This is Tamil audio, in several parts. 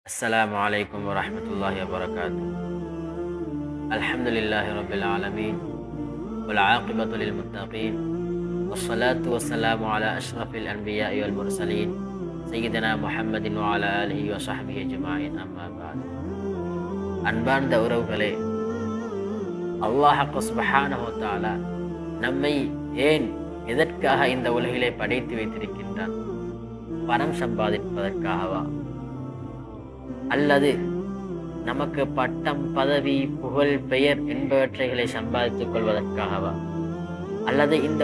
السلام عليكم ورحمة الله وبركاته. الحمد لله رب العالمين والعاقبة للمتقين والصلاة والسلام على أشرف الأنبياء والمرسلين سيدنا محمد وعلى آله وصحبه أجمعين. أما بعد. அன்பார்ந்த உறவுகளே, அல்லாஹ் சுப்ஹானஹு வ தஆலா நம்மை ஏன் எதற்காக இந்த உலகிலே படைத்து வைத்திருக்கின்றான்? பணம் சம்பாதிப்பதற்காகவா, அல்லது நமக்கு பட்டம், பதவி, புகழ், பெயர் என்பவற்றைகளை சம்பாதித்துக் கொள்வதற்காகவா, அல்லது இந்த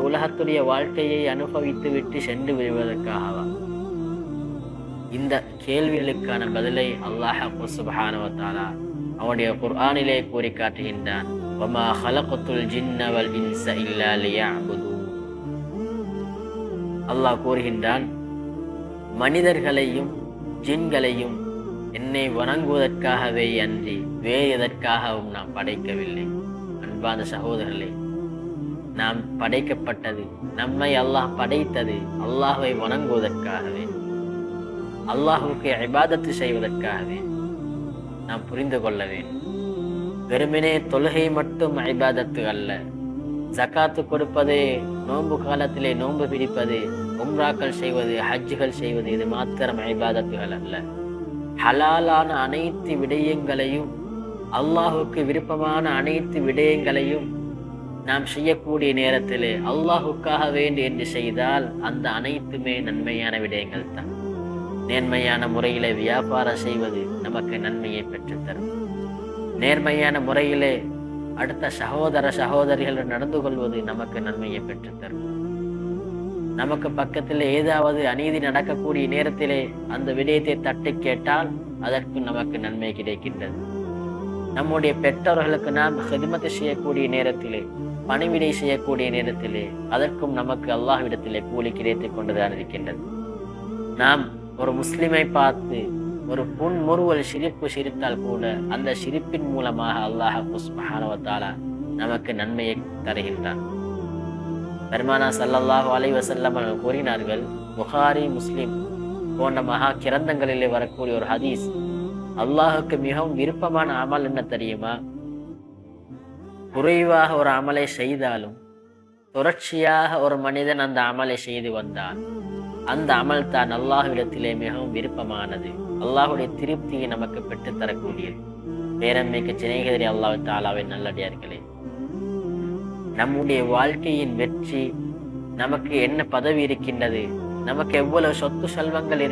உலகத்துடைய வாழ்க்கையை அனுபவித்து விட்டு சென்று விடுவதற்காகவா? இந்த கேள்விகளுக்கான பதிலை அல்லாஹ் சுப்ஹானஹு வ தஆலா அவனுடைய குர்ஆனிலே கூறி காட்டுகின்றான். வமா ஹலக்துல் ஜின்ன வல் இன்ஸ இல்லா லியஅ்புதூன். அல்லாஹ் கூறுகின்றான், மனிதர்களையும் ஜின்களையும் என்னை வணங்குவதற்காகவே அன்றி வேறு எதற்காகவும் நாம் படைக்கவில்லை. அன்பான சகோதரர்களே, நாம் படைக்கப்பட்டது, நம்மை அல்லாஹ் படைத்தது அல்லாஹ்வை வணங்குவதற்காகவே, அல்லாஹ்வுக்கு இபாதத்து செய்வதற்காகவே. நாம் புரிந்து கொள்ள வேண்டும், வெறுமனே தொழுகை மட்டும் இபாதத்து அல்ல. ஜகாத்து கொடுப்பது, நோன்பு காலத்திலே நோன்பு பிடிப்பது, உம்ராக்கள் செய்வது, ஹஜ்ஜுகள் செய்வது, இது மாத்திரம் இபாதத்துகள் அல்ல. ஹலாலான அனைத்து விடயங்களையும், அல்லாஹுக்கு விருப்பமான அனைத்து விடயங்களையும் நாம் செய்யக்கூடிய நேரத்திலே அல்லாஹுக்காக வேண்டி என்று செய்தால் அந்த அனைத்துமே நன்மையான விடயங்கள் தான். நேர்மையான முறையிலே வியாபாரம் செய்வது நமக்கு நன்மையை பெற்றுத்தரும். நேர்மையான முறையிலே அடுத்த சகோதரிகள் நடந்து கொள்வது நமக்கு நன்மையை பெற்றுத்தரும். நமக்கு பக்கத்தில் ஏதாவது அநீதி நடக்கக்கூடிய நேரத்திலே அந்த விடயத்தை தட்டி கேட்டால் அதற்கு நமக்கு நன்மை கிடைக்கின்றது. நம்முடைய பெற்றோர்களுக்கு நாம் ஹித்மத் செய்யக்கூடிய நேரத்திலே, பணிவிடை செய்யக்கூடிய நேரத்திலே அதற்கும் நமக்கு அல்லாஹ்விடத்திலே கூலி கிடைத்துக் கொண்டுதான் இருக்கின்றது. நாம் ஒரு முஸ்லிமை பார்த்து ஒரு புன்முறுவல் சிரிப்பு சிரித்தால் கூட அந்த சிரிப்பின் மூலமாக அல்லாஹ் சுப்ஹானஹு வ தஆலா நமக்கு நன்மையை தருகின்றான். பெருமானா ஸல்லல்லாஹு அலைஹி வஸல்லம் அவர்கள் கூறினார்கள், புகாரி, முஸ்லிம் போன்ற மகா கிரந்தங்களிலே வரக்கூடிய ஒரு ஹதீஸ், அல்லாஹுக்கு மிகவும் விருப்பமான அமல் என்ன தெரியுமா? குறைவாக ஒரு அமலை செய்தாலும் தொடர்ச்சியாக ஒரு மனிதன் அந்த அமலை செய்து வந்தால் அந்த அமல் தான் அல்லாஹ்விடத்திலே மிகவும் விருப்பமானது, அல்லாஹுடைய திருப்தியை நமக்கு பெற்றுத்தரக்கூடியது. பேரன்மைக்கு சிநேகிதரே, அல்லாஹ் தஆலாவின் நல்லடியார்களே, நம்முடைய வாழ்க்கையின் வெற்றி, நமக்கு என்ன பதவி இருக்கின்றது, நமக்கு எவ்வளவு சொத்து செல்வங்கள்